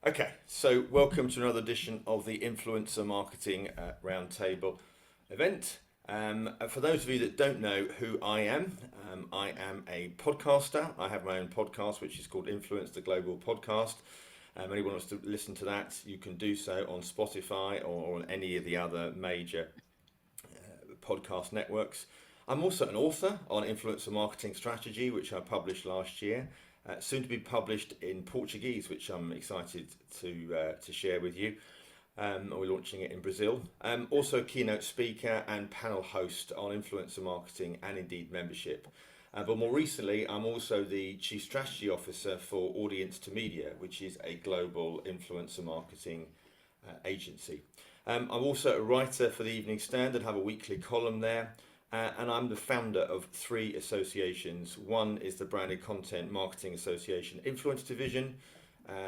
Okay, so welcome to another edition of the Influencer Marketing Roundtable event. For those of you that don't know who I am a podcaster. I have my own podcast, which is called Influence the Global Podcast. Anyone wants to listen to that, you can do so on Spotify or on any of the other major podcast networks. I'm also an author on influencer marketing strategy, which I published last year, soon to be published in Portuguese, which I'm excited to share with you. We're launching it in Brazil. Also a keynote speaker and panel host on influencer marketing and indeed membership. But more recently, I'm also the Chief Strategy Officer for Audience to Media, which is a global influencer marketing agency. I'm also a writer for the Evening Standard, have a weekly column there, and I'm the founder of three associations. One is the Branded Content Marketing Association Influence Division.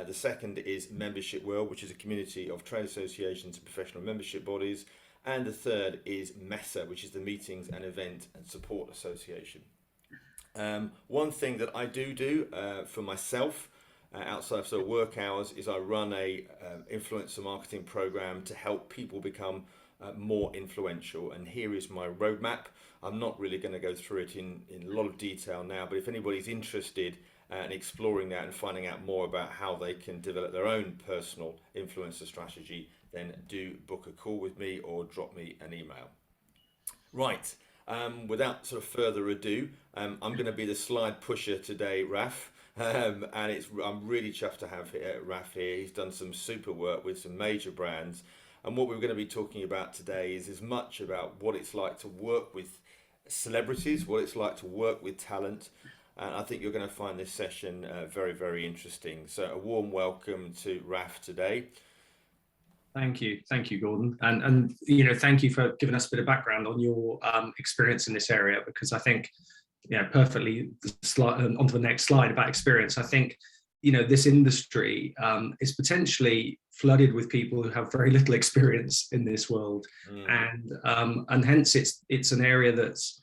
The second is Membership World, which is a community of trade associations and professional membership bodies. And the third is MESA, which is the Meetings and Event and Support Association. One thing that I do for myself outside of sort of work hours is I run a influencer marketing program to help people become more influential, and here is my roadmap. I'm not really going to go through it in a lot of detail now, but if anybody's interested in exploring that and finding out more about how they can develop their own personal influencer strategy, then do book a call with me or drop me an email. Right, without sort of further ado, I'm going to be the slide pusher today, Raf. And I'm really chuffed to have Raf here. He's done some super work with some major brands. And what we're going to be talking about today is as much about what it's like to work with celebrities, what it's like to work with talent. And I think you're going to find this session very, very interesting. So a warm welcome to Raf today. Thank you, Gordon, and you know, thank you for giving us a bit of background on your experience in this area, because I think, perfectly onto the next slide about experience. I think, this industry is potentially flooded with people who have very little experience in this world, and hence it's an area that's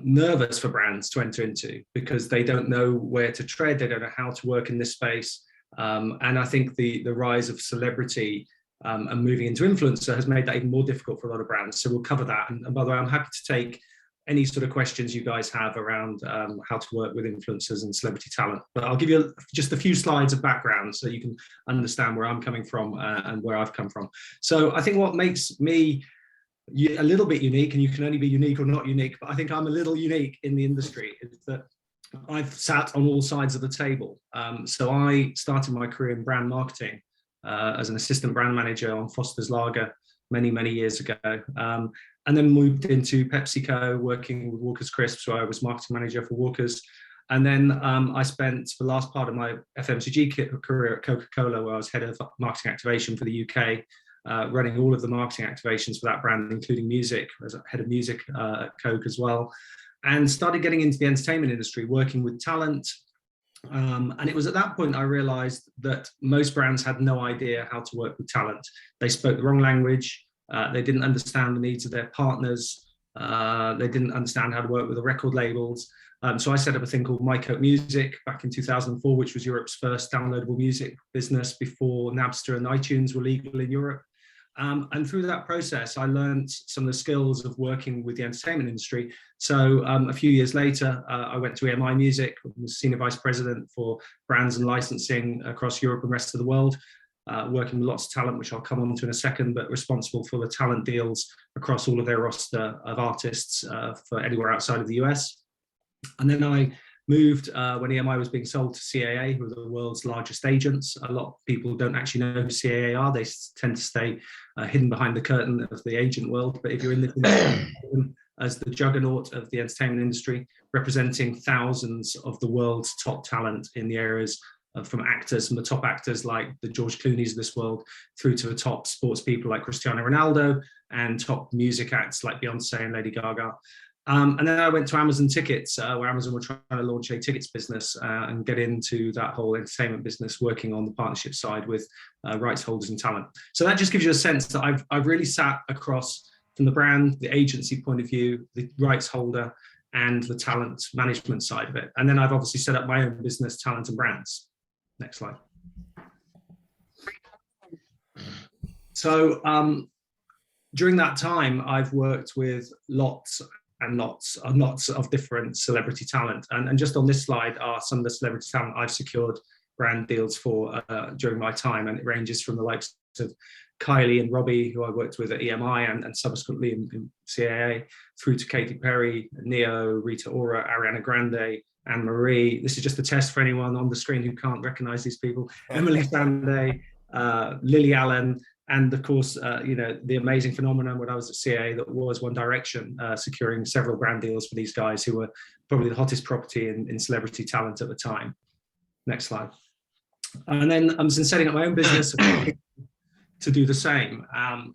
nervous for brands to enter into, because they don't know where to tread, they don't know how to work in this space, and I think the rise of celebrity and moving into influencer has made that even more difficult for a lot of brands. So we'll cover that. And by the way, I'm happy to take any sort of questions you guys have around how to work with influencers and celebrity talent. But I'll give you just a few slides of background so you can understand where I'm coming from and where I've come from. So I think what makes me a little bit unique, and you can only be unique or not unique, but I think I'm a little unique in the industry, is that I've sat on all sides of the table. So I started my career in brand marketing as an assistant brand manager on Foster's Lager many years ago, and then moved into PepsiCo, working with Walker's Crisps, where I was marketing manager for Walker's. And then I spent the last part of my FMCG career at Coca-Cola, where I was head of marketing activation for the UK, running all of the marketing activations for that brand, including music, as head of music at Coke as well, and started getting into the entertainment industry, working with talent. And it was at that point I realized that most brands had no idea how to work with talent. They spoke the wrong language. They didn't understand the needs of their partners. They didn't understand how to work with the record labels. So I set up a thing called My Coke Music back in 2004, which was Europe's first downloadable music business before Napster and iTunes were legal in Europe. And through that process, I learned some of the skills of working with the entertainment industry. So a few years later, I went to EMI Music, was senior vice president for brands and licensing across Europe and the rest of the world, working with lots of talent, which I'll come on to in a second, but responsible for the talent deals across all of their roster of artists for anywhere outside of the US. And then I moved when EMI was being sold to CAA, who are the world's largest agents. A lot of people don't actually know who CAA are. They tend to stay hidden behind the curtain of the agent world. But if you're in this industry, as the juggernaut of the entertainment industry, representing thousands of the world's top talent in the areas from actors, from the top actors like the George Clooney's of this world, through to the top sports people like Cristiano Ronaldo, and top music acts like Beyonce and Lady Gaga. And then I went to Amazon Tickets, where Amazon were trying to launch a tickets business and get into that whole entertainment business, working on the partnership side with rights holders and talent. So that just gives you a sense that I've really sat across from the brand, the agency point of view, the rights holder, and the talent management side of it. And then I've obviously set up my own business, Talent and Brands. Next slide. So during that time, I've worked with lots and lots of different celebrity talent. And just on this slide are some of the celebrity talent I've secured brand deals for during my time. And it ranges from the likes of Kylie and Robbie, who I worked with at EMI and subsequently in CAA, through to Katy Perry, Neo, Rita Ora, Ariana Grande, Anne Marie. This is just a test for anyone on the screen who can't recognize these people. Emily Sandé, Lily Allen, and of course, the amazing phenomenon when I was at CAA that was One Direction, securing several brand deals for these guys who were probably the hottest property in celebrity talent at the time. Next slide. And then since setting up my own business, to do the same.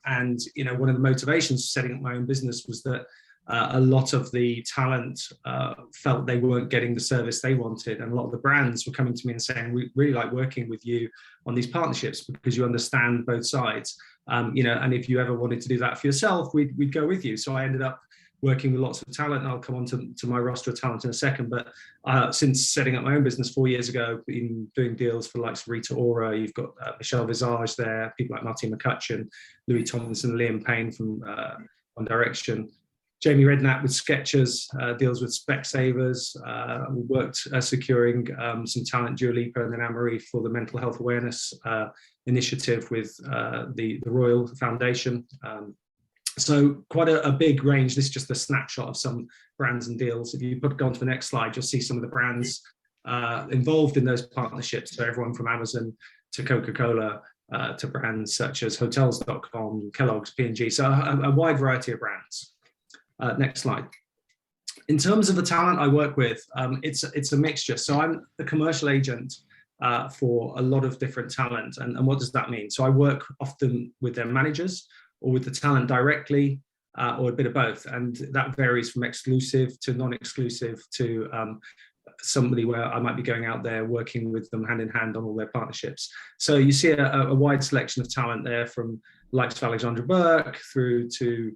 And one of the motivations for setting up my own business was that a lot of the talent felt they weren't getting the service they wanted, and a lot of the brands were coming to me and saying, we really like working with you on these partnerships because you understand both sides. And if you ever wanted to do that for yourself, we'd go with you. So I ended up working with lots of talent. I'll come on to my roster of talent in a second, but since setting up my own business 4 years ago, been doing deals for the likes of Rita Ora, you've got Michelle Visage there, people like Martine McCutcheon, Louis Tomlinson, Liam Payne from One Direction, Jamie Redknapp with Skechers, deals with Specsavers. We worked securing some talent, Dua Lipa and then Anne-Marie for the mental health awareness initiative with the Royal Foundation. So quite a big range. This is just a snapshot of some brands and deals. If you go on to the next slide, you'll see some of the brands involved in those partnerships. So everyone from Amazon to Coca-Cola to brands such as Hotels.com, Kellogg's, P&G. So a wide variety of brands. Next slide. In terms of the talent I work with, it's a mixture. So I'm a commercial agent for a lot of different talent. And what does that mean? So I work often with their managers or with the talent directly, or a bit of both. And that varies from exclusive to non-exclusive to somebody where I might be going out there working with them hand in hand on all their partnerships. So you see a wide selection of talent there, from likes of Alexandra Burke through to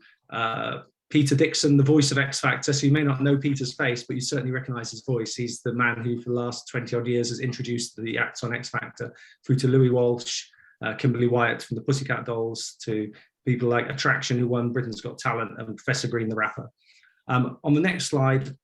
Peter Dixon, the voice of X Factor. So you may not know Peter's face, but you certainly recognize his voice. He's the man who for the last 20 odd years has introduced the acts on X Factor, through to Louis Walsh, Kimberly Wyatt from the Pussycat Dolls, to people like Attraction, who won Britain's Got Talent, and Professor Green, the rapper. On the next slide,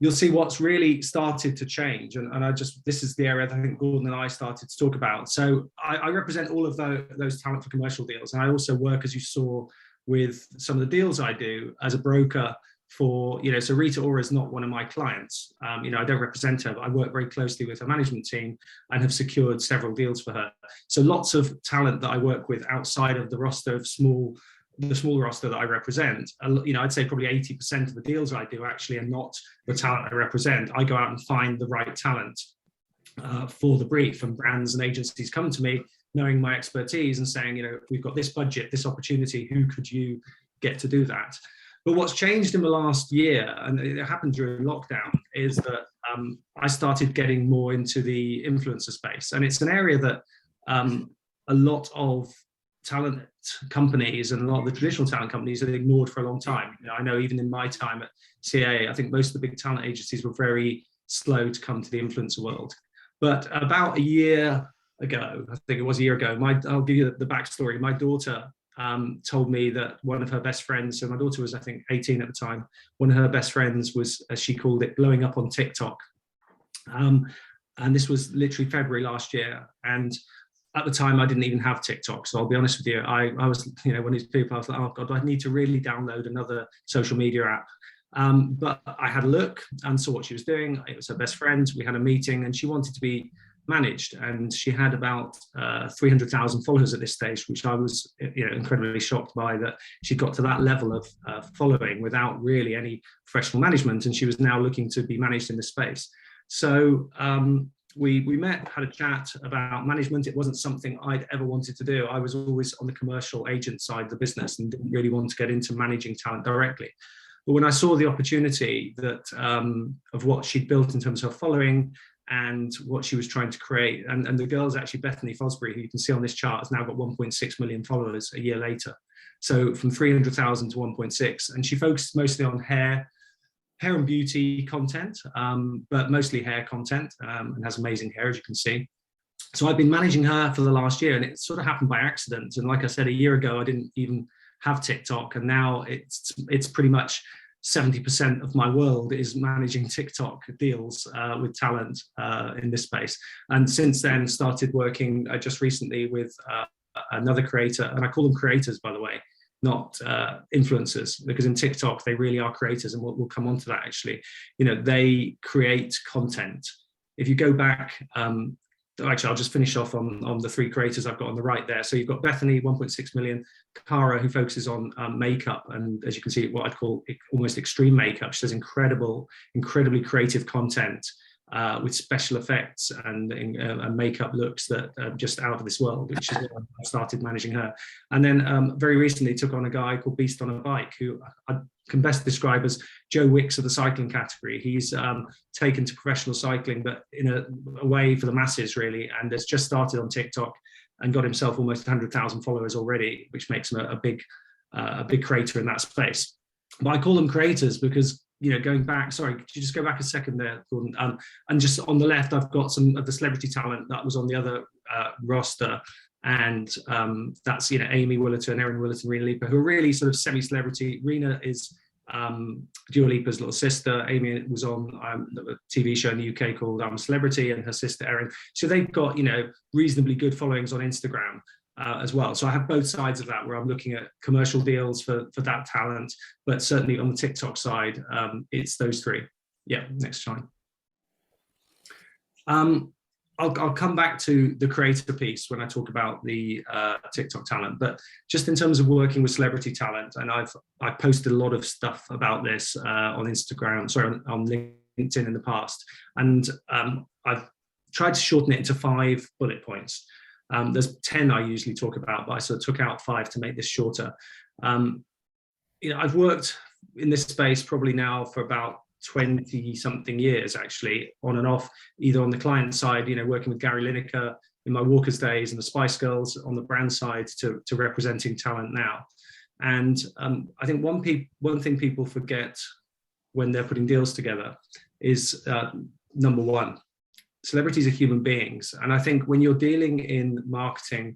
you'll see what's really started to change. And this is the area that I think Gordon and I started to talk about. So I represent all of those talent for commercial deals. And I also work, as you saw, with some of the deals I do as a broker for, so Rita Ora is not one of my clients. I don't represent her, but I work very closely with her management team and have secured several deals for her. So lots of talent that I work with outside of the roster of the small roster that I represent. I'd say probably 80% of the deals I do actually are not the talent I represent. I go out and find the right talent for the brief, and brands and agencies come to me knowing my expertise and saying, we've got this budget, this opportunity, who could you get to do that? But what's changed in the last year, and it happened during lockdown, is that I started getting more into the influencer space. And it's an area that a lot of talent companies and a lot of the traditional talent companies have ignored for a long time. I know even in my time at CAA, I think most of the big talent agencies were very slow to come to the influencer world. But about a year ago, I think it was a year ago, I'll give you the backstory. My daughter told me that one of her best friends, so my daughter was, I think, 18 at the time, one of her best friends was, as she called it, blowing up on TikTok. And this was literally February last year. And at the time, I didn't even have TikTok. So I'll be honest with you, I was, one of these people, I was like, oh God, I need to really download another social media app. But I had a look and saw what she was doing. It was her best friend. We had a meeting and she wanted to be managed, and she had about 300,000 followers at this stage, which I was incredibly shocked by, that she got to that level of following without really any professional management, and she was now looking to be managed in this space. So we met, had a chat about management. It wasn't something I'd ever wanted to do. I was always on the commercial agent side of the business and didn't really want to get into managing talent directly. But when I saw the opportunity that of what she'd built in terms of her following and what she was trying to create, and the girl's actually Bethany Fosbury, who you can see on this chart, has now got 1.6 million followers a year later. So from 300,000 to 1.6, and she focused mostly on hair and beauty content, but mostly hair content, and has amazing hair, as you can see. So I've been managing her for the last year, and it sort of happened by accident. And like I said, a year ago, I didn't even have TikTok, and now it's pretty much 70% of my world is managing TikTok deals with talent in this space. And since then, started working just recently with another creator, and I call them creators, by the way, not influencers, because in TikTok they really are creators, and we'll come on to that actually. They create content. If you go back, actually I'll just finish off on the three creators I've got on the right there. So you've got Bethany, 1.6 million, Cara, who focuses on makeup, and as you can see, what I'd call almost extreme makeup. She does incredibly creative content with special effects and makeup looks that are just out of this world, which is why I started managing her. And then very recently took on a guy called Beast on a Bike, who I can best describe as Joe Wicks of the cycling category. He's taken to professional cycling, but in a way for the masses really, and has just started on TikTok and got himself almost 100,000 followers already, which makes him a big creator in that space. But I call them creators because, going back, sorry, could you just go back a second there, Gordon? And just on the left, I've got some of the celebrity talent that was on the other roster. And that's, Amy Willerton and Erin Willerton, Rena Leeper, who are really sort of semi-celebrity. Rena is Dua Lipa's little sister. Amy was on a TV show in the UK called I'm a Celebrity, and her sister Erin. So they've got, reasonably good followings on Instagram as well. So I have both sides of that, where I'm looking at commercial deals for that talent, but certainly on the TikTok side, it's those three. Yeah, next slide. I'll come back to the creator piece when I talk about the TikTok talent, but just in terms of working with celebrity talent, and I've posted a lot of stuff about this on Instagram, sorry, on LinkedIn in the past, and I've tried to shorten it into 5 bullet points. There's 10 I usually talk about, but I sort of took out 5 to make this shorter. I've worked in this space probably now for about 20 something years, actually, on and off, either on the client side, working with Gary Lineker in my Walker's days and the Spice Girls, on the brand side to representing talent now. And I think one thing people forget when they're putting deals together is number one, celebrities are human beings. And I think when you're dealing in marketing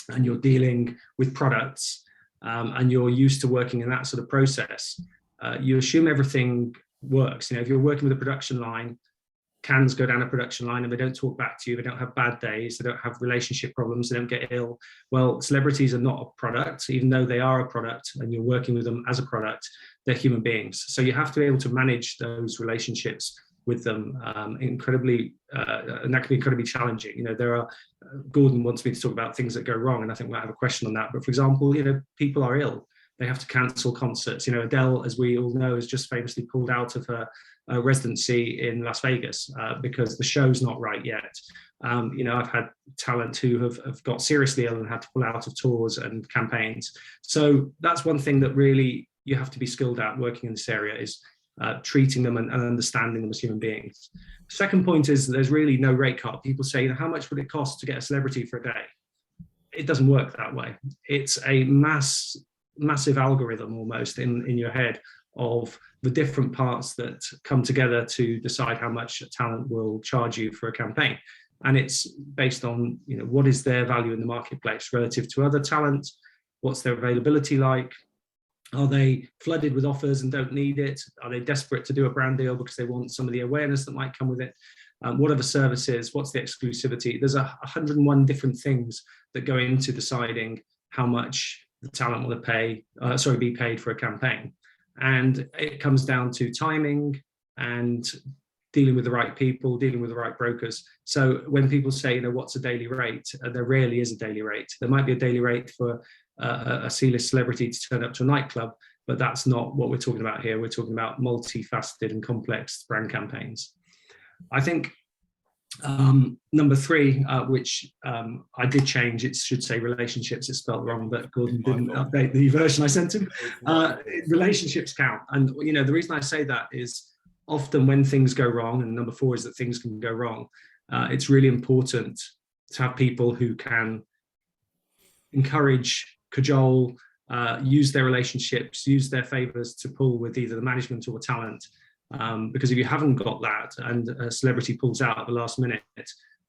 and you're dealing with products and you're used to working in that sort of process, you assume everything works. If you're working with a production line, cans go down a production line and they don't talk back to you, they don't have bad days, they don't have relationship problems, they don't get ill. Well, celebrities are not a product, even though they are a product and you're working with them as a product, they're human beings. So you have to be able to manage those relationships with them incredibly, and that can be incredibly challenging. There are, Gordon wants me to talk about things that go wrong, and I think we'll have a question on that. But for example, people are ill. They have to cancel concerts. Adele, as we all know, has just famously pulled out of her residency in Las Vegas because the show's not right yet. I've had talent who have got seriously ill and had to pull out of tours and campaigns. So that's one thing that really you have to be skilled at working in this area, is treating them and understanding them as human beings. Second point is there's really no rate card. People say, how much would it cost to get a celebrity for a day? It doesn't work that way. It's a massive algorithm almost in your head of the different parts that come together to decide how much talent will charge you for a campaign. And it's based on, what is their value in the marketplace relative to other talent? What's their availability like? Are they flooded with offers and don't need it? Are they desperate to do a brand deal because they want some of the awareness that might come with it? What are the services? What's the exclusivity? There's 101 different things that go into deciding how much the talent will be paid for a campaign. And it comes down to timing and dealing with the right people, dealing with the right brokers. So when people say, what's a daily rate? There rarely is a daily rate. There might be a daily rate for a C-list celebrity to turn up to a nightclub, but that's not what we're talking about here. We're talking about multifaceted and complex brand campaigns. I think number 3, which I did change, it should say relationships, it's spelled wrong, but Gordon didn't update the version I sent him. Relationships count. And the reason I say that is often when things go wrong, and number 4 is that things can go wrong, it's really important to have people who can encourage, cajole, use their relationships, use their favors to pull with either the management or talent. Because if you haven't got that and a celebrity pulls out at the last minute,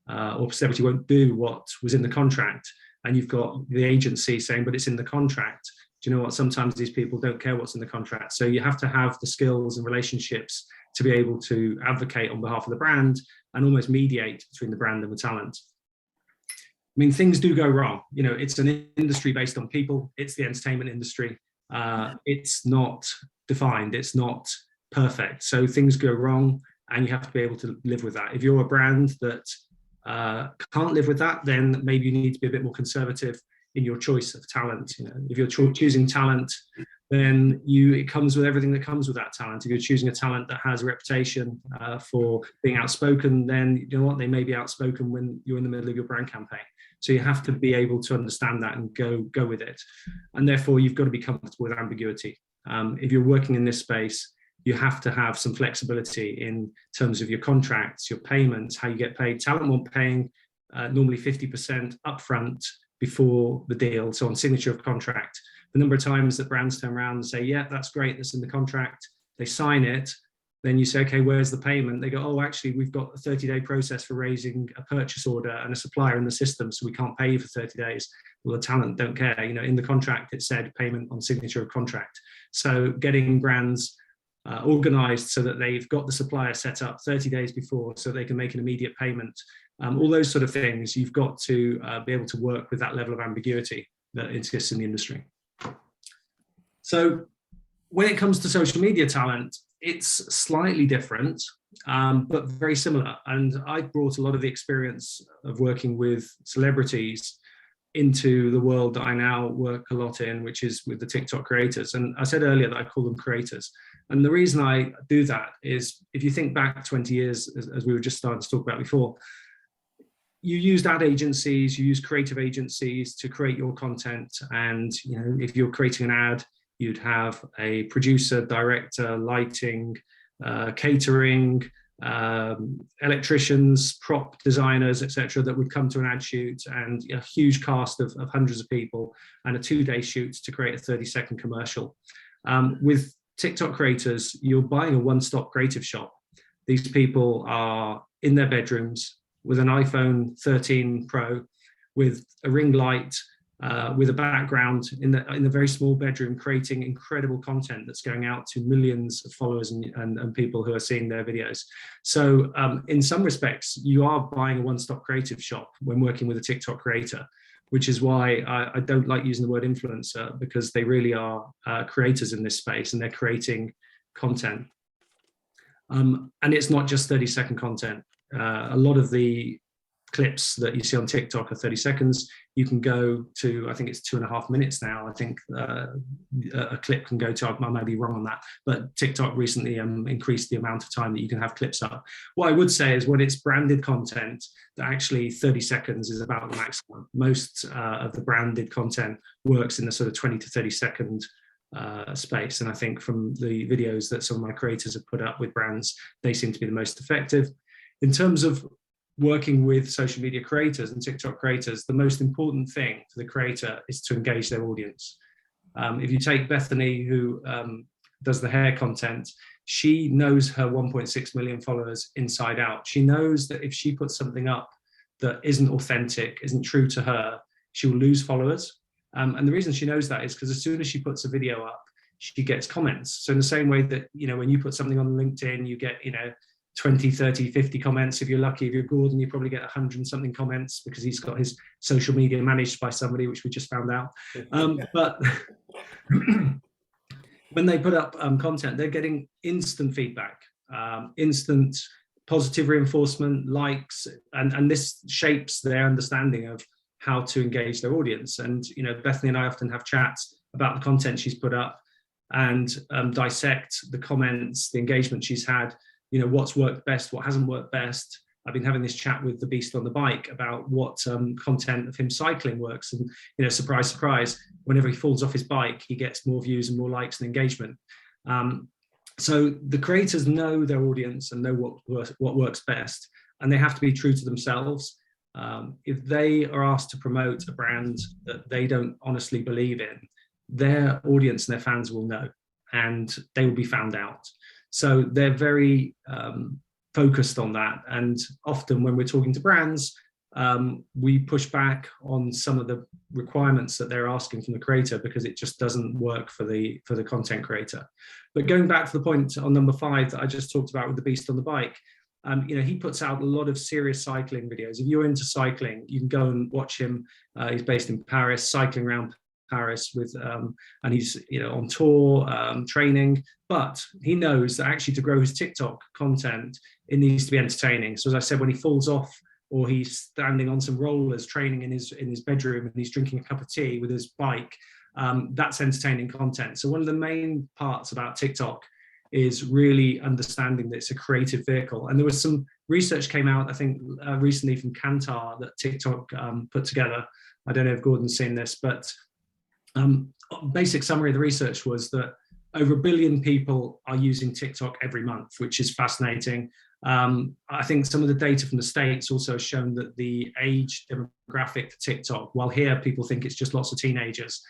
or celebrity won't do what was in the contract, and you've got the agency saying, but it's in the contract. Do you know what? Sometimes these people don't care what's in the contract. So you have to have the skills and relationships to be able to advocate on behalf of the brand and almost mediate between the brand and the talent. I mean, things do go wrong. You know, it's an industry based on people. It's the entertainment industry. It's not defined. It's not perfect. So things go wrong, and you have to be able to live with that. If you're a brand that can't live with that, then maybe you need to be a bit more conservative in your choice of talent. You know, if you're choosing talent, then it comes with everything that comes with that talent. If you're choosing a talent that has a reputation for being outspoken, then you know what, they may be outspoken when you're in the middle of your brand campaign. So you have to be able to understand that and go with it. And therefore, you've got to be comfortable with ambiguity. If you're working in this space, you have to have some flexibility in terms of your contracts, your payments, how you get paid. Talent won't paying normally 50% upfront before the deal. So on signature of contract, the number of times that brands turn around and say, yeah, that's great, that's in the contract, they sign it, then you say, okay, where's the payment? They go, oh, actually, we've got a 30-day process for raising a purchase order and a supplier in the system, so we can't pay you for 30 days. Well, the talent don't care. You know, in the contract, it said payment on signature of contract. So getting brands organized so that they've got the supplier set up 30 days before so they can make an immediate payment. All those sort of things, you've got to be able to work with that level of ambiguity that exists in the industry. So when it comes to social media talent, it's slightly different, but very similar. And I brought a lot of the experience of working with celebrities into the world that I now work a lot in, which is with the TikTok creators. And I said earlier that I call them creators. And the reason I do that is, if you think back 20 years, as we were just starting to talk about before, you used ad agencies, you used creative agencies to create your content. And you know, if you're creating an ad, you'd have a producer, director, lighting, catering, electricians, prop designers, etc., that would come to an ad shoot, and a huge cast of hundreds of people, and a 2-day shoot to create a 30-second commercial. With TikTok creators, you're buying a one-stop creative shop. These people are in their bedrooms with an iPhone 13 Pro, with a ring light, with a background in the very small bedroom, creating incredible content that's going out to millions of followers and people who are seeing their videos. So in some respects, you are buying a one-stop creative shop when working with a TikTok creator, which is why I don't like using the word influencer, because they really are creators in this space, and they're creating content. And it's not just 30-second content. A lot of the clips that you see on TikTok are 30 seconds. You can go to, I think it's 2.5 minutes now. I think a clip can go to, I might be wrong on that, but TikTok recently increased the amount of time that you can have clips up. What I would say is, when it's branded content, that actually 30 seconds is about the maximum. Most of the branded content works in the sort of 20 to 30 second space. And I think from the videos that some of my creators have put up with brands, they seem to be the most effective. In terms of working with social media creators and TikTok creators, the most important thing for the creator is to engage their audience. If you take Bethany, who does the hair content, she knows her 1.6 million followers inside out. She knows that if she puts something up that isn't authentic, isn't true to her, she will lose followers. And the reason she knows that is because as soon as she puts a video up, she gets comments. So in the same way that, you know, when you put something on LinkedIn, you get, 20, 30, 50 comments. If you're lucky, if you're Gordon, you probably get 100 and something comments, because he's got his social media managed by somebody, which we just found out. But when they put up content, they're getting instant feedback, instant positive reinforcement, likes, and this shapes their understanding of how to engage their audience. And, Bethany and I often have chats about the content she's put up, and dissect the comments, the engagement she's had, what's worked best, what hasn't worked best. I've been having this chat with the Beast on the Bike about what content of him cycling works. And, surprise, surprise, whenever he falls off his bike, he gets more views and more likes and engagement. So the creators know their audience and know what works best, and they have to be true to themselves. If they are asked to promote a brand that they don't honestly believe in, their audience and their fans will know, and they will be found out. So they're very focused on that. And often when we're talking to brands, we push back on some of the requirements that they're asking from the creator, because it just doesn't work for the content creator. But going back to the point on number 5 that I just talked about with the beast on the bike, he puts out a lot of serious cycling videos. If you're into cycling, you can go and watch him. He's based in Paris, cycling around Paris with, and he's on tour, training. But he knows that actually to grow his TikTok content, it needs to be entertaining. So as I said, when he falls off or he's standing on some rollers training in his bedroom and he's drinking a cup of tea with his bike, that's entertaining content. So one of the main parts about TikTok is really understanding that it's a creative vehicle. And there was some research came out, I think, recently from Kantar that TikTok put together. I don't know if Gordon's seen this, but basic summary of the research was that over 1 billion people are using TikTok every month, which is fascinating. I think some of the data from the States also has shown that the age demographic for TikTok, while here people think it's just lots of teenagers,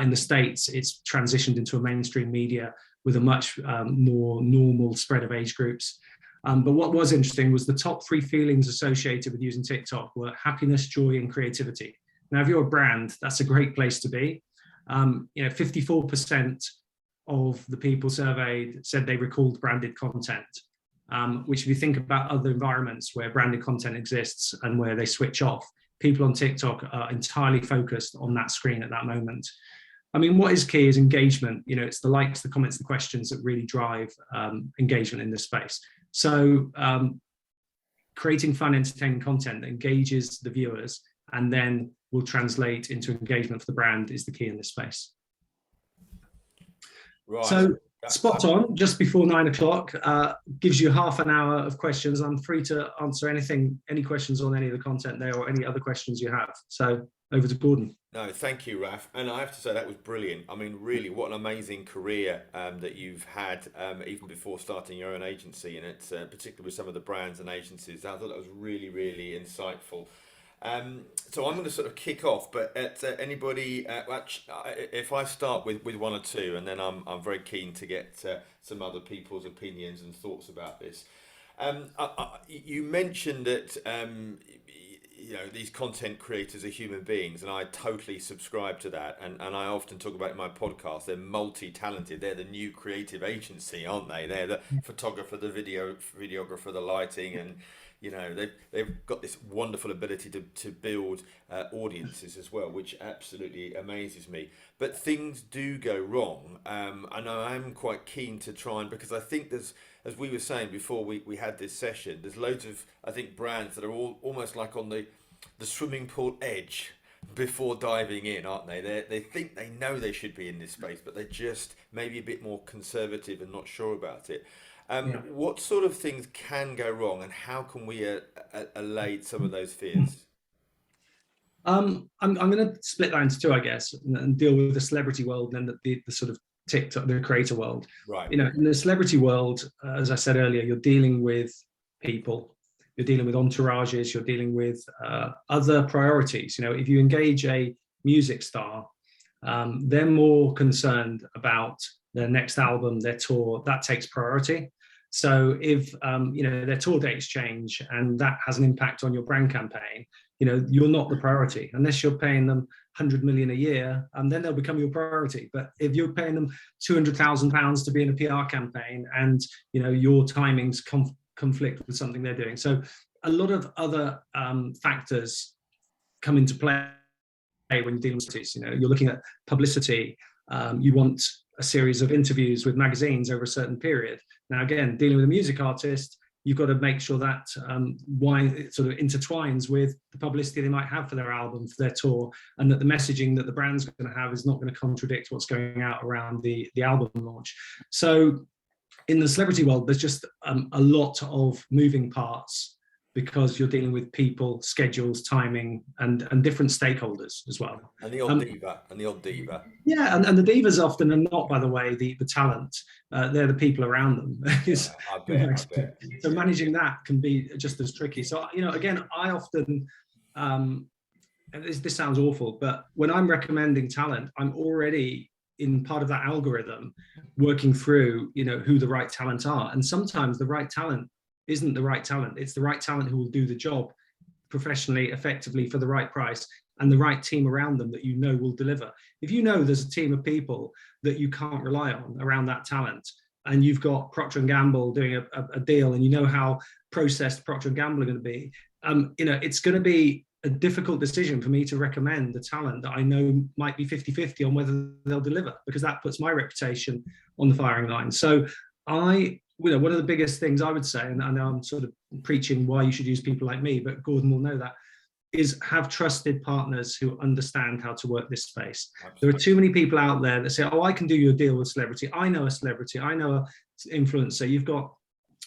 in the States it's transitioned into a mainstream media with a much more normal spread of age groups. But what was interesting was the top 3 feelings associated with using TikTok were happiness, joy, and creativity. Now, if you're a brand, that's a great place to be. 54% of the people surveyed said they recalled branded content, which if you think about other environments where branded content exists and where they switch off, people on TikTok are entirely focused on that screen at that moment. I mean, what is key is engagement. It's the likes, the comments, the questions that really drive engagement in this space. So creating fun, entertaining content that engages the viewers and then will translate into engagement for the brand is the key in this space. Right. So spot on, just before 9 o'clock, gives you half an hour of questions. I'm free to answer any questions on any of the content there or any other questions you have. So over to Gordon. No, thank you, Raf. And I have to say that was brilliant. I mean, really, what an amazing career that you've had even before starting your own agency, and it's particularly with some of the brands and agencies. I thought that was really, really insightful. So I'm going to sort of kick off, but anybody, if I start with 1 or 2, and then I'm very keen to get some other people's opinions and thoughts about this. You mentioned that these content creators are human beings, and I totally subscribe to that. And I often talk about in my podcast, they're multi-talented. They're the new creative agency, aren't they? They're the photographer, the videographer, the lighting, and they've got this wonderful ability to build audiences as well, which absolutely amazes me. But things do go wrong, and I'm quite keen to try and, because I think there's, as we were saying before we had this session, there's loads of, I think, brands that are all almost like on the swimming pool edge before diving in, aren't they? They think they know they should be in this space, but they're just maybe a bit more conservative and not sure about it. What sort of things can go wrong, and how can we allay some of those fears? I'm going to split that into 2, I guess, and deal with the celebrity world and the sort of TikTok, the creator world. Right. In the celebrity world, as I said earlier, you're dealing with people, you're dealing with entourages, you're dealing with other priorities. If you engage a music star, they're more concerned about their next album, their tour. That takes priority. So if their tour dates change and that has an impact on your brand campaign, you're not the priority unless you're paying them 100 million a year, and then they'll become your priority. But if you're paying them £200,000 to be in a PR campaign and your timings conflict with something they're doing, so a lot of other factors come into play when you're dealing with this. You're looking at publicity. You want a series of interviews with magazines over a certain period. Now, again, dealing with a music artist, you've got to make sure that it sort of intertwines with the publicity they might have for their album, for their tour, and that the messaging that the brand's going to have is not going to contradict what's going out around the album launch. So in the celebrity world, there's just a lot of moving parts because you're dealing with people, schedules, timing, and different stakeholders as well. And the odd diva. Yeah, and the divas often are not, by the way, the talent. They're the people around them. I bet. So managing that can be just as tricky. So, again, I often, and this sounds awful, but when I'm recommending talent, I'm already in part of that algorithm working through, who the right talent are. And sometimes the right talent isn't the right talent. It's the right talent who will do the job professionally, effectively for the right price, and the right team around them that you know will deliver. If you know there's a team of people that you can't rely on around that talent, and you've got Procter & Gamble doing a deal, and you know how processed Procter & Gamble are going to be, it's going to be a difficult decision for me to recommend the talent that I know might be 50-50 on whether they'll deliver, because that puts my reputation on the firing line. So one of the biggest things I would say, and I know I'm sort of preaching why you should use people like me, but Gordon will know that, is have trusted partners who understand how to work this space. Absolutely. There are too many people out there that say, oh, I can do you a deal with a celebrity. I know a celebrity. I know an influencer. You've got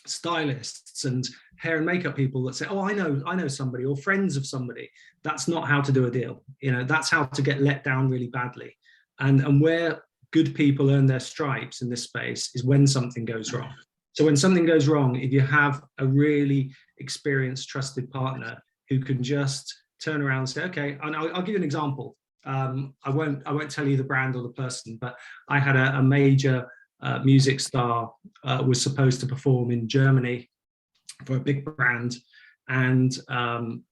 stylists and hair and makeup people that say, oh, I know somebody, or friends of somebody. That's not how to do a deal. That's how to get let down really badly. And where good people earn their stripes in this space is when something goes wrong. So when something goes wrong, if you have a really experienced, trusted partner who can just turn around and say, okay, and I'll give you an example. I won't tell you the brand or the person, but I had a major music star was supposed to perform in Germany for a big brand, and on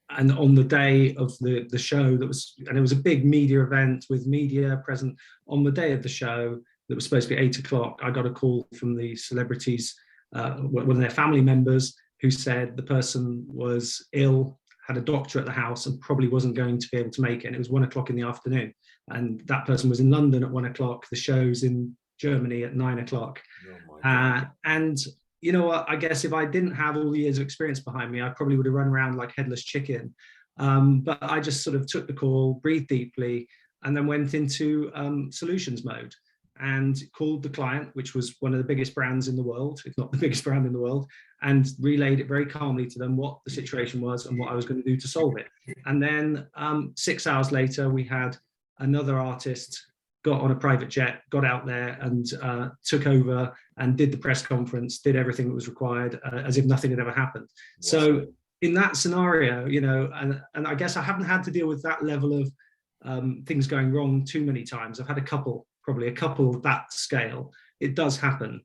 the day of the show, it was a big media event with media present. On the day of the show that was supposed to be 8 o'clock, I got a call from the celebrities, one of their family members, who said the person was ill, had a doctor at the house, and probably wasn't going to be able to make it. And it was 1 o'clock in the afternoon. And that person was in London at 1 o'clock. The show's in Germany at 9 o'clock. And you know what? I guess if I didn't have all the years of experience behind me, I probably would have run around like headless chicken. But I just sort of took the call, breathed deeply, and then went into solutions mode and called the client, which was one of the biggest brands in the world, if not the biggest brand in the world, and relayed it very calmly to them what the situation was and what I was going to do to solve it. And then 6 hours later, we had another artist got on a private jet, got out there and took over and did the press conference, did everything that was required as if nothing had ever happened. Wow. So in that scenario, and I guess I haven't had to deal with that level of things going wrong too many times. I've had probably a couple of that scale. It does happen,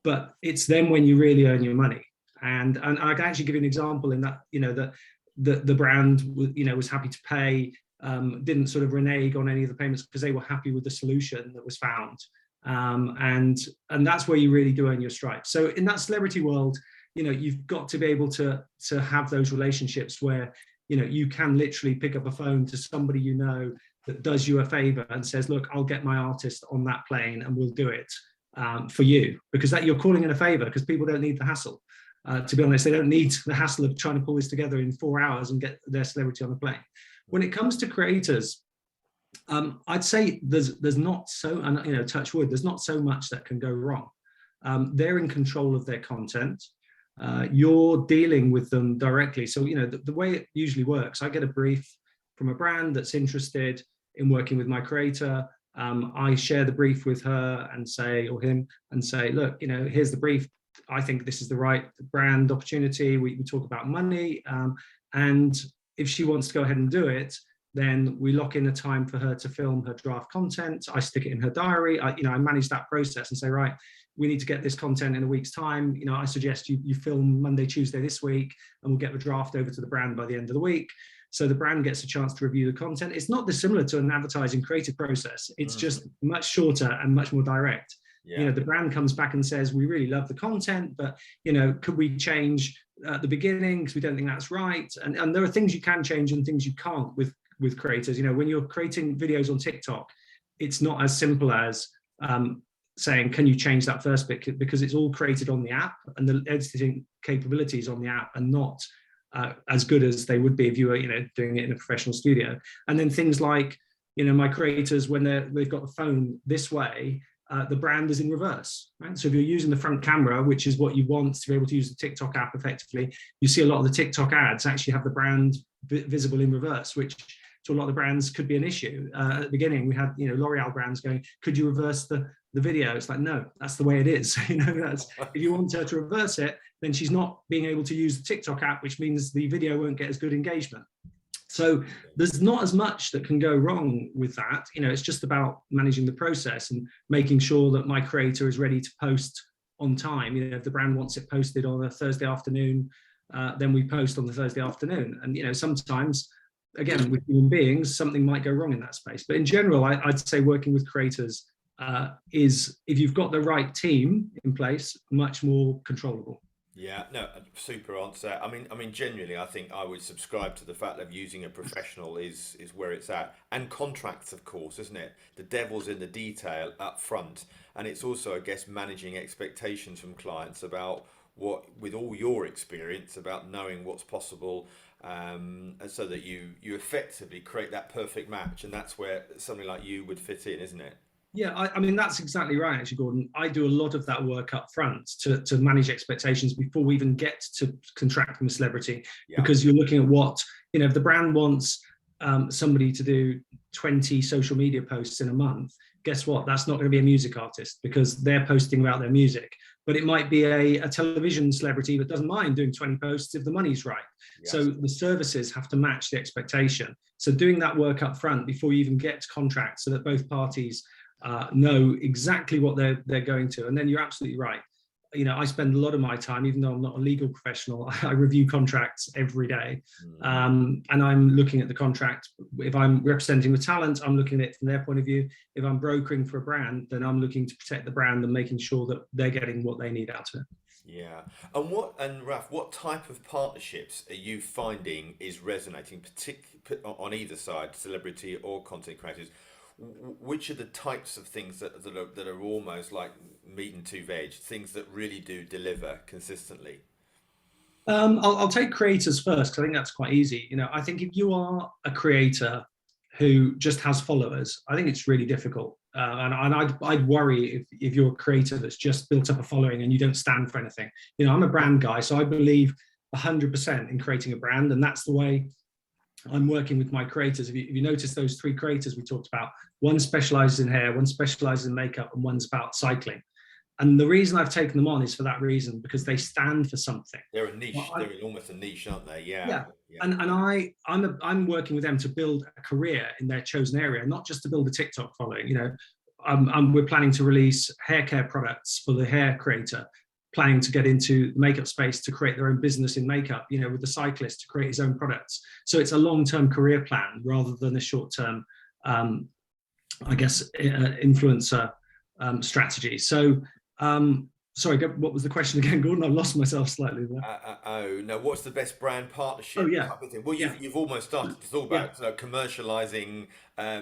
but it's then when you really earn your money. And I can actually give you an example in that, the brand, was happy to pay, didn't sort of renege on any of the payments because they were happy with the solution that was found. And that's where you really do earn your stripes. So in that celebrity world, you've got to be able to have those relationships where, you can literally pick up a phone to somebody that does you a favor and says, look, I'll get my artist on that plane and we'll do it for you, because that you're calling in a favor, because people don't need the hassle. To be honest, they don't need the hassle of trying to pull this together in 4 hours and get their celebrity on the plane. When it comes to creators, I'd say there's not so, and touch wood, there's not so much that can go wrong. They're in control of their content. You're dealing with them directly. So, the way it usually works, I get a brief from a brand that's interested in working with my creator. I share the brief with her and say, or him, and say, look, here's the brief. I think this is the right brand opportunity. We talk about money. And if she wants to go ahead and do it, then we lock in a time for her to film her draft content. I stick it in her diary. I manage that process and say, right, we need to get this content in a week's time. I suggest you film Monday, Tuesday this week, and we'll get the draft over to the brand by the end of the week. So the brand gets a chance to review the content. It's not dissimilar to an advertising creative process. It's just much shorter and much more direct. Yeah. The brand comes back and says, we really love the content, but, could we change at the beginning because we don't think that's right? And there are things you can change and things you can't with creators. When you're creating videos on TikTok, it's not as simple as saying, can you change that first bit? Because it's all created on the app, and the editing capabilities on the app are not as good as they would be if you were, doing it in a professional studio. And then things like, my creators, when they've got the phone this way, the brand is in reverse, right? So if you're using the front camera, which is what you want to be able to use the TikTok app effectively, you see a lot of the TikTok ads actually have the brand visible in reverse, which to a lot of the brands could be an issue. At the beginning, we had, L'Oreal brands going, could you reverse the video? It's like, no, that's the way it is. If you want her to reverse it, then she's not being able to use the TikTok app, which means the video won't get as good engagement. So there's not as much that can go wrong with that. It's just about managing the process and making sure that my creator is ready to post on time. If the brand wants it posted on a Thursday afternoon, then we post on the Thursday afternoon. And, you know, sometimes, again, with human beings, something might go wrong in that space. But in general, I'd say working with creators is, if you've got the right team in place, much more controllable. Yeah, no, super answer. I mean, genuinely, I think I would subscribe to the fact that using a professional is where it's at, and contracts, of course, isn't it? The devil's in the detail up front, and it's also, I guess, managing expectations from clients about what, with all your experience, about knowing what's possible, and so that you effectively create that perfect match, and that's where something like you would fit in, isn't it? Yeah, I mean, that's exactly right, actually, Gordon. I do a lot of that work up front to manage expectations before we even get to contracting a celebrity, Yeah, because you're looking at what, you know, if the brand wants somebody to do 20 social media posts in a month, guess what? That's not going to be a music artist because they're posting about their music. But it might be a television celebrity that doesn't mind doing 20 posts if the money's right. So yes, the services have to match the expectation. So doing that work up front before you even get to contract, so that both parties know exactly what they're going to. And then you're absolutely right. You know, I spend a lot of my time, even though I'm not a legal professional, I review contracts every day. mm, And I'm looking at the contract. If I'm representing the talent, I'm looking at it from their point of view. If I'm brokering for a brand, then I'm looking to protect the brand and making sure that they're getting what they need out of it. yeah. And Raf, what type of partnerships are you finding is resonating, on either side, celebrity or content creators? Which are the types of things that are almost like meat and two veg, things that really do deliver consistently? I'll take creators first, because I think that's quite easy. You know, I think if you are a creator who just has followers, I think it's really difficult. And I'd worry if you're a creator that's just built up a following and you don't stand for anything. You know, I'm a brand guy, so I believe 100% in creating a brand, and that's the way I'm working with my creators. If you notice those three creators we talked about, one specializes in hair, one specializes in makeup, and one's about cycling. And the reason I've taken them on is for that reason, because they stand for something. They're a niche. I, They're almost a niche, aren't they? Yeah, yeah, yeah, I'm working with them to build a career in their chosen area, not just to build a TikTok following. You know, we're planning to release hair care products for the hair creator, planning to get into the makeup space to create their own business in makeup, you know, with the cyclist to create his own products. So it's a long-term career plan rather than a short-term, I guess, influencer strategy. So, sorry, what was the question again, Gordon? I've lost myself slightly there. oh no, what's the best brand Oh partnership yeah, type of thing? Well, yeah, you've almost started to talk yeah. about commercializing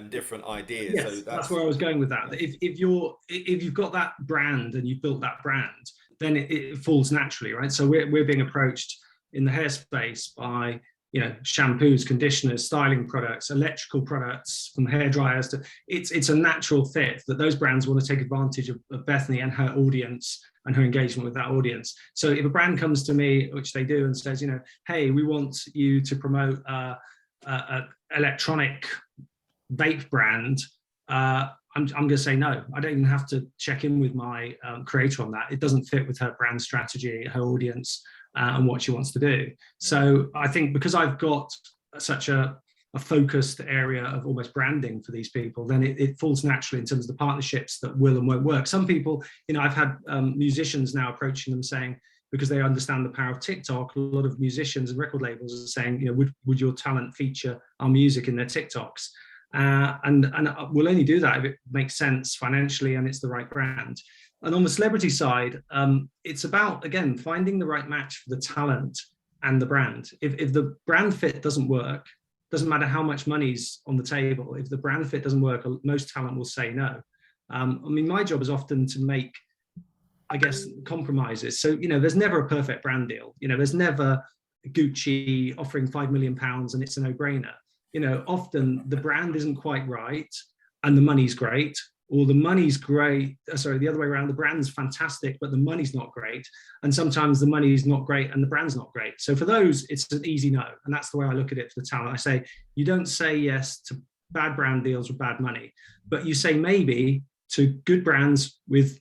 different ideas. So Yes, that's that's where I was going with that. yeah, If you've got that brand and you've built that brand, then it falls naturally, right? So we're being approached in the hair space by, you know, shampoos, conditioners, styling products, electrical products, from hair dryers to, it's a natural fit that those brands want to take advantage of Bethany and her audience and her engagement with that audience. So if a brand comes to me, which they do, and says, you know, hey, we want you to promote a electronic vape brand, I'm going to say no. I don't even have to check in with my creator on that. It doesn't fit with her brand strategy, her audience, and what she wants to do. So I think because I've got such a focused area of almost branding for these people, then it falls naturally in terms of the partnerships that will and won't work. Some people, you know, I've had musicians now approaching them saying, because they understand the power of TikTok, a lot of musicians and record labels are saying, you know, would your talent feature our music in their TikToks? And we'll only do that if it makes sense financially and it's the right brand. And on the celebrity side, it's about, again, finding the right match for the talent and the brand. If the brand fit doesn't work, doesn't matter how much money's on the table, if the brand fit doesn't work, most talent will say no. I mean, my job is often to make, I guess, compromises. So, you know, there's never a perfect brand deal. You know, there's never Gucci offering £5 million and it's a no-brainer. You know, often the brand isn't quite right and the money's great, or the money's great, sorry, the other way around, the brand's fantastic, but the money's not great. And sometimes the money's not great and the brand's not great. So for those, it's an easy no. And that's the way I look at it for the talent. I say, you don't say yes to bad brand deals with bad money, but you say maybe to good brands with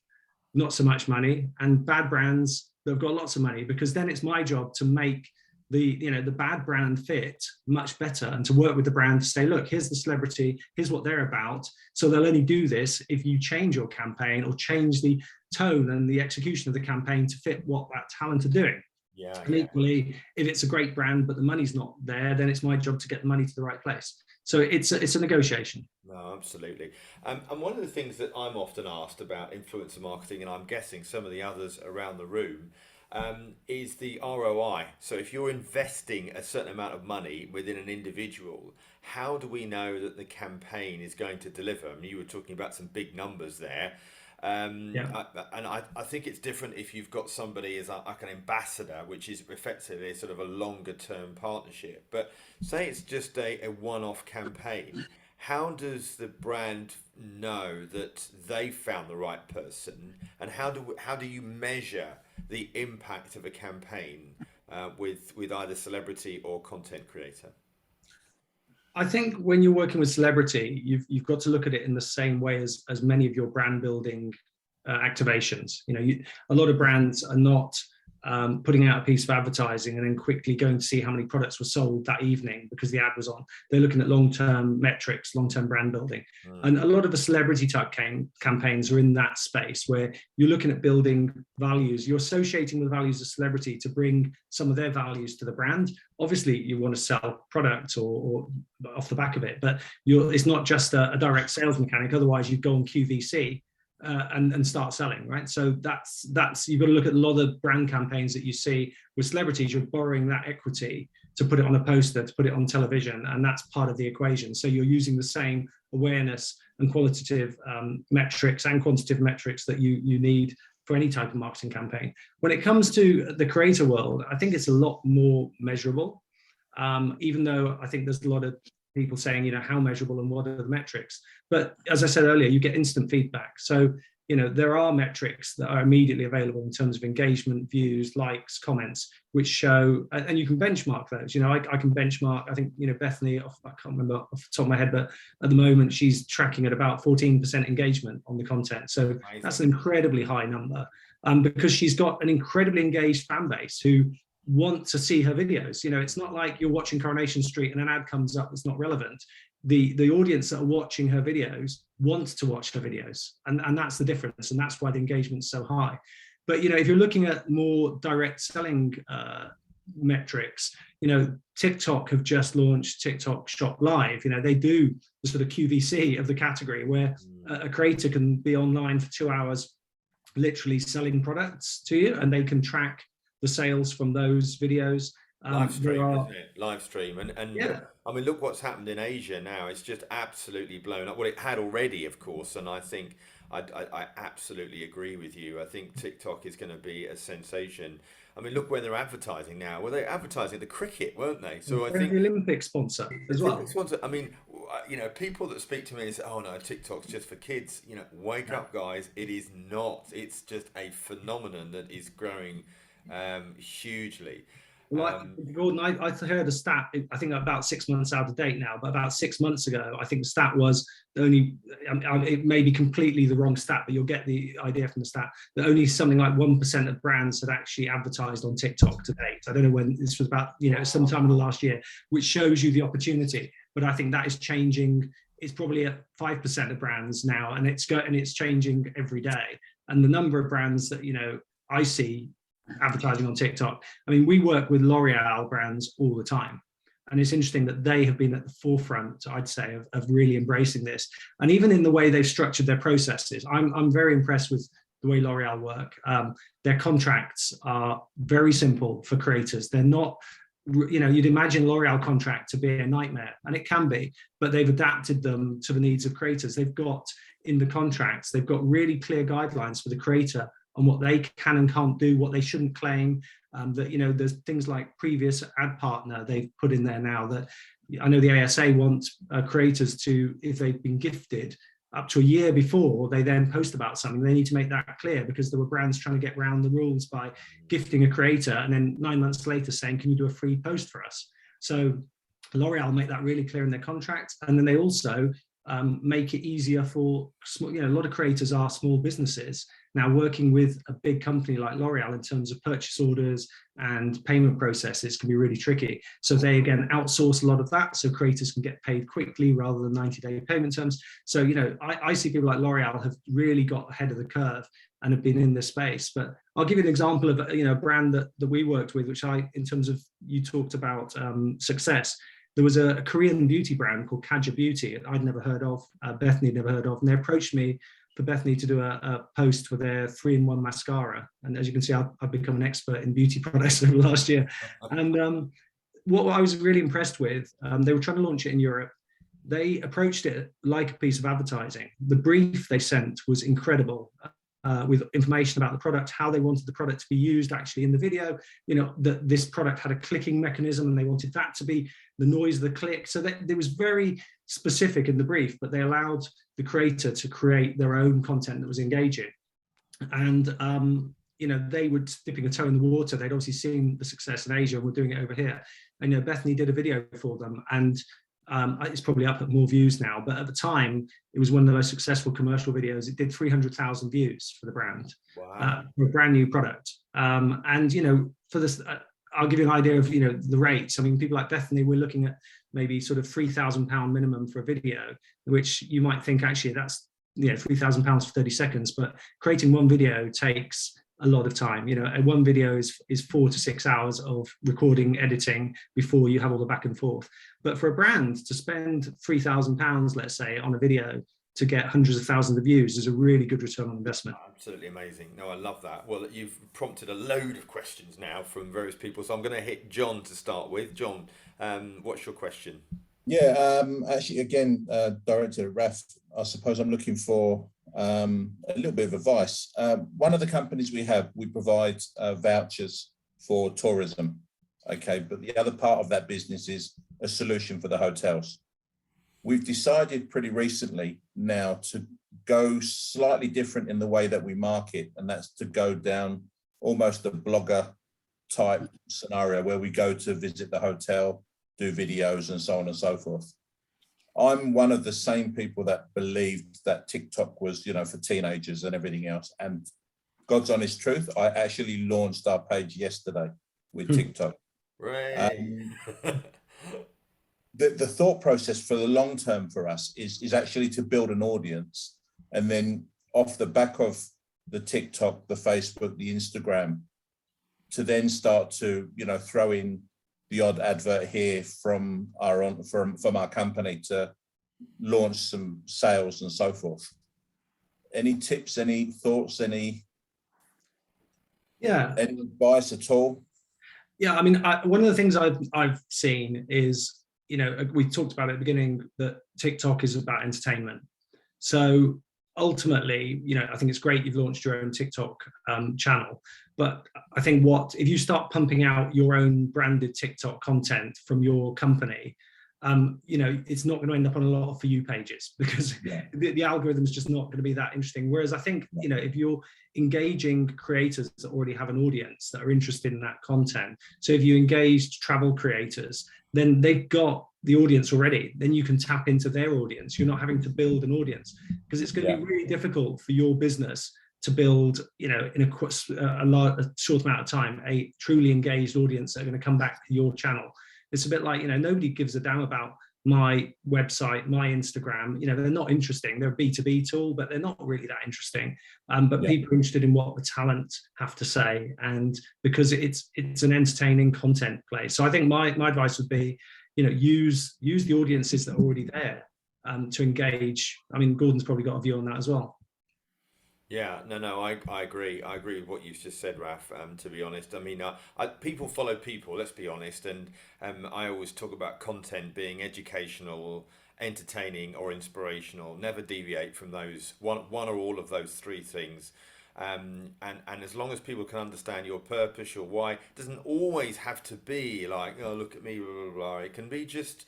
not so much money and bad brands that have got lots of money, because then it's my job to make the bad brand fit much better, and to work with the brand to say, look, here's the celebrity, here's what they're about. So they'll only do this if you change your campaign or change the tone and the execution of the campaign to fit what that talent are doing. Yeah, And yeah. equally, if it's a great brand, but the money's not there, then it's my job to get the money to the right place. So it's a negotiation. No, absolutely. And one of the things that I'm often asked about influencer marketing, and I'm guessing some of the others around the room, is the ROI. So if you're investing a certain amount of money within an individual, how do we know that the campaign is going to deliver? I mean, you were talking about some big numbers there. Yeah. I think it's different if you've got somebody as like an ambassador, which is effectively sort of a longer term partnership. But say it's just a one-off campaign, how does the brand know that they found the right person, and how do you measure the impact of a campaign with either celebrity or content creator? I think when you're working with celebrity, you've got to look at it in the same way as many of your brand building activations. A lot of brands are not putting out a piece of advertising and then quickly going to see how many products were sold that evening because the ad was on. They're looking at long-term metrics, long-term brand building. And a lot of the celebrity type campaigns are in that space where you're looking at building values. You're associating with the values of celebrity to bring some of their values to the brand. Obviously, you want to sell product or off the back of it, but it's not just a direct sales mechanic. Otherwise, you'd go on QVC and start selling, right? So that's you've got to look at a lot of brand campaigns that you see with celebrities. You're borrowing that equity to put it on a poster, to put it on television, and that's part of the equation. So you're using the same awareness and qualitative metrics and quantitative metrics that you need for any type of marketing campaign. When it comes to the creator world, I think it's a lot more measurable, even though I think there's a lot of people saying, how measurable and what are the metrics? But as I said earlier, you get instant feedback. So, there are metrics that are immediately available in terms of engagement, views, likes, comments, which show, and you can benchmark those. I can benchmark, I think, Bethany, I can't remember off the top of my head, but at the moment she's tracking at about 14% engagement on the content. So Amazing. That's an incredibly high number because she's got an incredibly engaged fan base who want to see her videos. It's not like you're watching Coronation Street and an ad comes up that's not relevant. The audience that are watching her videos want to watch her videos, and that's the difference, and that's why the engagement's so high. But if you're looking at more direct selling metrics, TikTok have just launched TikTok Shop Live. They do the sort of QVC of the category where a creator can be online for 2 hours literally selling products to you, and they can track the sales from those videos. Live stream, isn't it? Live stream, and Yeah. I mean, look what's happened in Asia now. It's just absolutely blown up. Well, it had already, of course, and I think I absolutely agree with you. I think TikTok is going to be a sensation. I mean, look where they're advertising now. Well, they're advertising the cricket, weren't they? So I They're think the Olympic sponsor as well. I mean, people that speak to me and say, "Oh no, TikTok's just for kids." Wake up, guys! It is not. It's just a phenomenon that is growing hugely. Gordon, I heard a stat, I think about 6 months out of date now, but about 6 months ago, I think the stat was only, it may be completely the wrong stat, but you'll get the idea from the stat, that only something like 1% of brands had actually advertised on TikTok to date. I don't know when, this was about, sometime in the last year, which shows you the opportunity. But I think that is changing. It's probably at 5% of brands now, and it's changing every day. And the number of brands that, I see advertising on TikTok. I mean, we work with L'Oreal brands all the time. And it's interesting that they have been at the forefront, I'd say, of really embracing this. And even in the way they've structured their processes, I'm very impressed with the way L'Oreal work. Their contracts are very simple for creators. They're not, you'd imagine L'Oreal contract to be a nightmare, and it can be, but they've adapted them to the needs of creators. They've got in the contracts, they've got really clear guidelines for the creator on what they can and can't do, what they shouldn't claim. That there's things like previous ad partner they've put in there now. That I know the ASA wants creators to, if they've been gifted up to a year before they then post about something, they need to make that clear, because there were brands trying to get around the rules by gifting a creator and then 9 months later saying, "Can you do a free post for us?" So L'Oreal make that really clear in their contract, and then they also make it easier for small, a lot of creators are small businesses. now working with a big company like L'Oreal in terms of purchase orders and payment processes can be really tricky. So they again outsource a lot of that, so creators can get paid quickly rather than 90-day payment terms. So I see people like L'Oreal have really got ahead of the curve and have been in this space. But I'll give you an example of a brand that we worked with, which in terms of, you talked about success. There was a Korean beauty brand called Kaja Beauty I'd never heard of, Bethany had never heard of, and they approached me for Bethany to do a post for their 3-in-1 mascara. And as you can see, I've become an expert in beauty products over the last year. And what I was really impressed with, they were trying to launch it in Europe. They approached it like a piece of advertising. The brief they sent was incredible. With information about the product, how they wanted the product to be used actually in the video, that this product had a clicking mechanism and they wanted that to be the noise of the click. So that it was very specific in the brief, but they allowed the creator to create their own content that was engaging. And they were dipping a toe in the water. They'd obviously seen the success in Asia and were doing it over here. And Bethany did a video for them, and it's probably up at more views now, but at the time it was one of the most successful commercial videos. It did 300,000 views for the brand. Wow. For a brand new product. And for this, I'll give you an idea of the rates. I mean, people like Bethany, we're looking at maybe sort of £3,000 minimum for a video, which you might think actually that's £3,000 for 30 seconds, but creating one video takes a lot of time. And one video is 4 to 6 hours of recording, editing before you have all the back and forth. But for a brand to spend £3,000, let's say, on a video to get hundreds of thousands of views is a really good return on investment. Absolutely amazing. No, I love that. Well, you've prompted a load of questions now from various people, so I'm going to hit John to start with. John, what's your question? Yeah, actually, again, Director Raf, I suppose I'm looking for a little bit of advice. One of the companies we provide vouchers for tourism, okay, but the other part of that business is a solution for the hotels. We've decided pretty recently now to go slightly different in the way that we market, and that's to go down almost a blogger type scenario where we go to visit the hotel, do videos and so on and so forth. I'm one of the same people that believed that TikTok was, for teenagers and everything else. And God's honest truth, I actually launched our page yesterday with TikTok. Right. The thought process for the long term for us is actually to build an audience, and then off the back of the TikTok, the Facebook, the Instagram, to then start to throw in the odd advert here from our company to launch some sales and so forth. Any tips, any thoughts, any advice at all? Yeah, I mean, one of the things I've seen is, we talked about at the beginning that TikTok is about entertainment. So ultimately, I think it's great you've launched your own TikTok channel, but I think if you start pumping out your own branded TikTok content from your company, it's not going to end up on a lot of For You pages, because the algorithm is just not going to be that interesting. Whereas I think, if you're engaging creators that already have an audience that are interested in that content, so if you engage travel creators, then they've got the audience already, then you can tap into their audience. You're not having to build an audience, because it's going to be really difficult for your business to build, in a short amount of time, a truly engaged audience that are going to come back to your channel. It's a bit like, nobody gives a damn about my website, my Instagram. They're not interesting. They're a B2B tool, but they're not really that interesting. But people are interested in what the talent have to say, and because it's an entertaining content play. So I think my advice would be, use the audiences that are already there to engage. I mean, Gordon's probably got a view on that as well. Yeah, no, I agree. I agree with what you've just said, Raf. To be honest, I mean, people follow people. Let's be honest, and I always talk about content being educational, entertaining, or inspirational. Never deviate from those one or all of those three things. And as long as people can understand your purpose, your why, it doesn't always have to be like, oh, look at me, blah, blah, blah. It can be just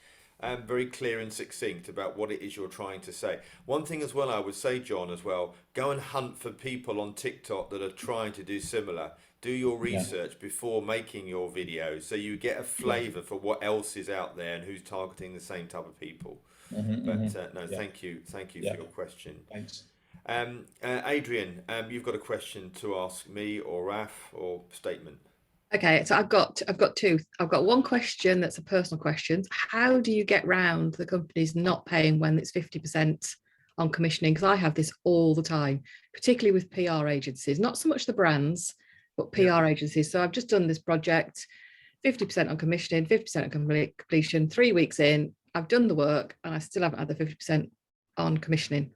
very clear and succinct about what it is you're trying to say. One thing as well, I would say, John, as well, go and hunt for people on TikTok that are trying to do similar. Do your research before making your videos, so you get a flavour for what else is out there and who's targeting the same type of people. Thank you for your question. Thanks. Adrian, you've got a question to ask me or Raf, or statement. Okay, so I've got two. I've got one question that's a personal question. How do you get round the companies not paying when it's 50% on commissioning? Because I have this all the time, particularly with PR agencies, not so much the brands, but PR agencies. So I've just done this project, 50% on commissioning, 50% on completion, 3 weeks in, I've done the work and I still haven't had the 50% on commissioning.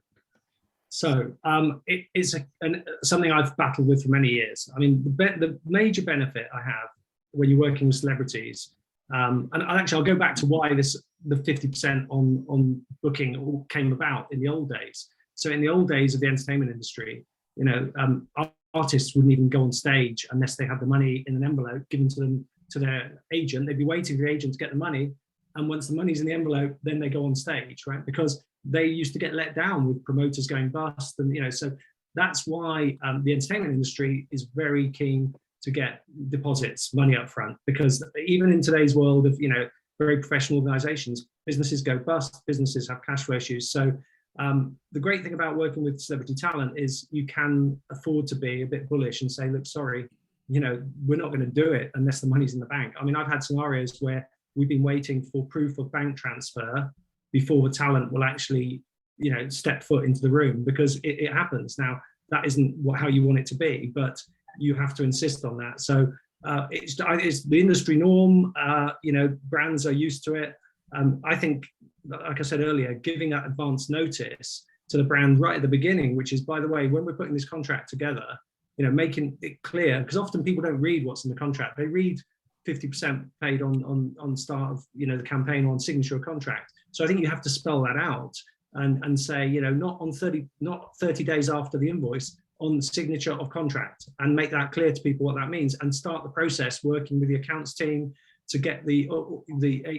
So it is something I've battled with for many years. I mean, the major benefit I have when you're working with celebrities, and actually I'll go back to why the 50% on booking all came about in the old days. So in the old days of the entertainment industry, you know, artists wouldn't even go on stage unless they had the money in an envelope given to them to their agent. They'd be waiting for the agent to get the money, and once the money's in the envelope, then they go on stage, right? Because they used to get let down with promoters going bust, and you know, so that's why the entertainment industry is very keen to get deposits, money up front, because even in today's world of, you know, very professional organizations, businesses go bust, businesses have cash flow issues. So the great thing about working with celebrity talent is you can afford to be a bit bullish and say, look, sorry, you know, we're not going to do it unless the money's in the bank. I mean, I've had scenarios where we've been waiting for proof of bank transfer before the talent will actually, you know, step foot into the room, because it happens. Now, that isn't how you want it to be, but you have to insist on that. So it's the industry norm. You know, brands are used to it. I think, like I said earlier, giving that advance notice to the brand right at the beginning, which is, by the way, when we're putting this contract together, you know, making it clear, because often people don't read what's in the contract. They read 50% paid on start of, you know, the campaign or on signature of contract. So I think you have to spell that out and say, you know, not 30 days after the invoice, on signature of contract, and make that clear to people what that means, and start the process working with the accounts team to get the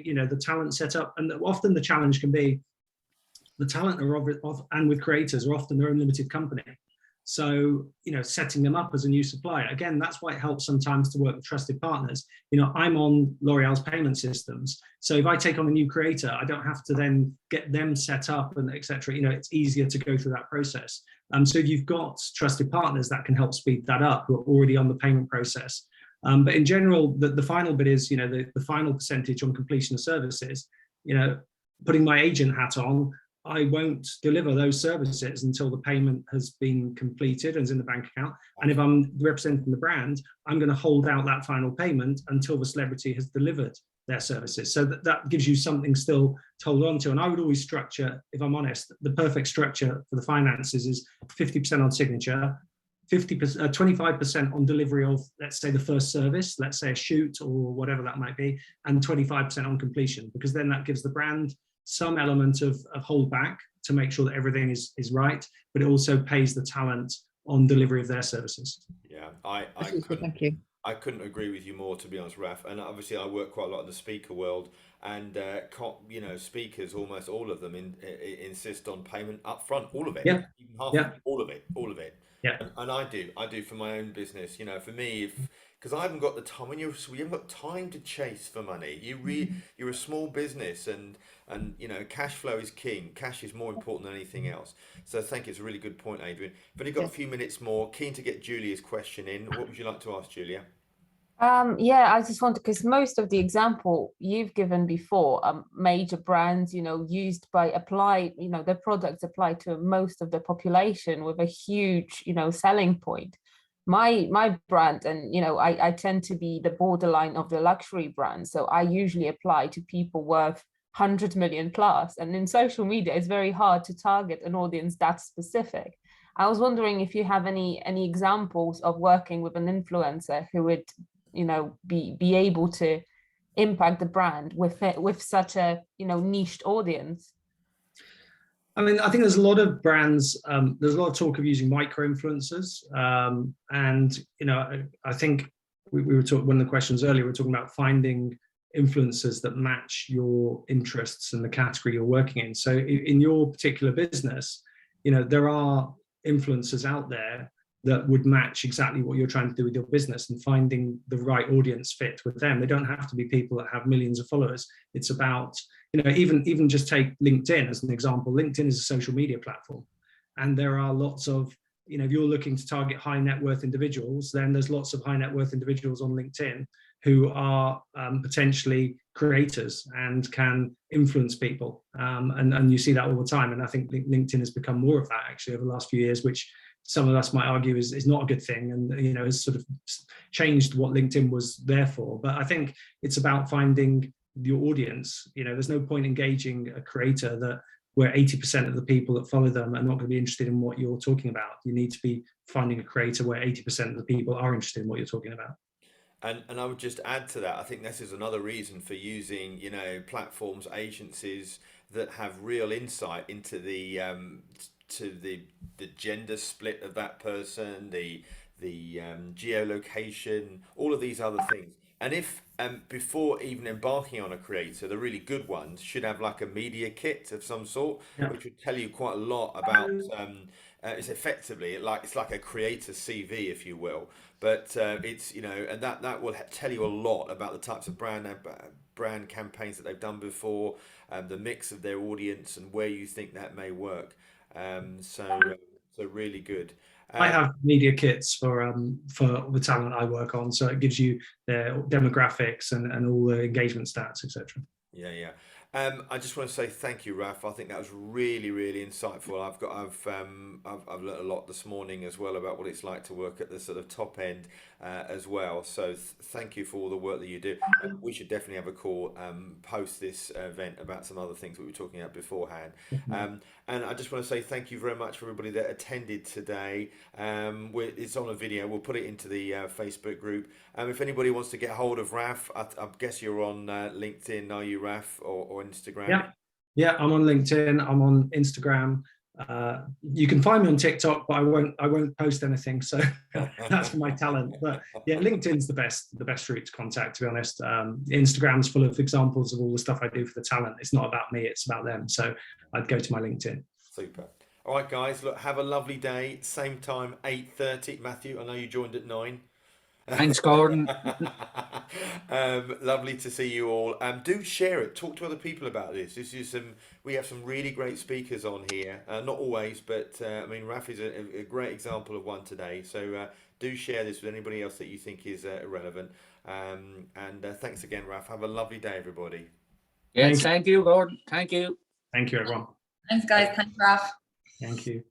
you know, the talent set up. And often the challenge can be the talent and with creators are often their own limited company. So, you know, setting them up as a new supplier, again, that's why it helps sometimes to work with trusted partners. You know, I'm on L'Oreal's payment systems. So if I take on a new creator, I don't have to then get them set up and etc. You know, it's easier to go through that process. So if you've got trusted partners that can help speed that up, who are already on the payment process. But in general, the final bit is, you know, the final percentage on completion of services. You know, putting my agent hat on, I won't deliver those services until the payment has been completed and is in the bank account. And if I'm representing the brand, I'm going to hold out that final payment until the celebrity has delivered their services. So that gives you something still to hold on to. And I would always structure, if I'm honest, the perfect structure for the finances is 50% on signature, 25% on delivery of, let's say, the first service, let's say a shoot or whatever that might be, and 25% on completion, because then that gives the brand some element of holdback to make sure that everything is right, but it also pays the talent on delivery of their services. Yeah, Thank you. I couldn't agree with you more, to be honest, Raf. And obviously, I work quite a lot in the speaker world, and you know, speakers, almost all of them, insist on payment up front, all of it, Yeah. even half, Yeah. all of it. Yeah. And I do for my own business. You know, for me, because I haven't got the time. You haven't got time to chase for money. You're a small business, and you know, cash flow is king. Cash is more important than anything else. So I think it's a really good point, Adrian. But you've got a few minutes more. Keen to get Julia's question in. What would you like to ask, Julia? Yeah, I just wanted, because most of the example you've given before, major brands, you know, you know, their products apply to most of the population with a huge, you know, selling point. My brand, and you know, I tend to be the borderline of the luxury brand, so I usually apply to people worth 100 million plus, and in social media it's very hard to target an audience that specific. I was wondering if you have any examples of working with an influencer who would, you know, be able to impact the brand with such a, you know, niched audience. I mean, I think there's a lot of brands, there's a lot of talk of using micro influencers. And, you know, I think we were talking, one of the questions earlier, we were talking about finding influencers that match your interests and the category you're working in. So in your particular business, you know, there are influencers out there that would match exactly what you're trying to do with your business, and finding the right audience fit with them. They don't have to be people that have millions of followers. It's about, you know, even just take LinkedIn as an example. LinkedIn is a social media platform. and there are lots of, if you're looking to target high net worth individuals, then there's lots of high net worth individuals on LinkedIn who are potentially creators and can influence people. And you see that all the time. And I think LinkedIn has become more of that actually over the last few years, which some of us might argue is not a good thing, and has sort of changed what LinkedIn was there for. But I think it's about finding your audience. There's no point engaging a creator where 80% of the people that follow them are not going to be interested in what you're talking about. You need to be finding a creator where 80% of the people are interested in what you're talking about. And I would just add to that, I think this is another reason for using, platforms, agencies that have real insight into the gender split of that person, the geolocation, all of these other things. And if before even embarking on a creator, the really good ones should have like a media kit of some sort, which would tell you quite a lot about. It's effectively it's like a creator CV, if you will. But it's and that will tell you a lot about the types of brand campaigns that they've done before, the mix of their audience, and where you think that may work. So really good. I have media kits for the talent I work on, so it gives you their demographics and all the engagement stats, etc. Yeah. I just want to say thank you, Raf. I think that was really, really insightful. I've learned a lot this morning as well about what it's like to work at the sort of top end as well. So thank you for all the work that you do. We should definitely have a call post this event about some other things that we were talking about beforehand. And I just want to say thank you very much for everybody that attended today. It's on a video. We'll put it into the Facebook group. If anybody wants to get hold of Raf, I guess you're on LinkedIn, are you, Raf, or Instagram? Yeah, I'm on LinkedIn. I'm on Instagram. You can find me on TikTok, but I won't post anything. So that's for my talent. But yeah, LinkedIn's the best route to contact, to be honest. Instagram's full of examples of all the stuff I do for the talent. It's not about me, it's about them. So I'd go to my LinkedIn. Super. All right, guys, look, have a lovely day. Same time, 8:30. Matthew, I know you joined at 9. Thanks, Gordon. Lovely to see you all. Do share it. Talk to other people about this. We have some really great speakers on here. Not always, but Raf is a great example of one today. So do share this with anybody else that you think is relevant. And thanks again, Raf. Have a lovely day, everybody. Yes, thank you, Gordon. Thank you. Thank you, everyone. Thanks, guys. Thanks, Raf. Thank you.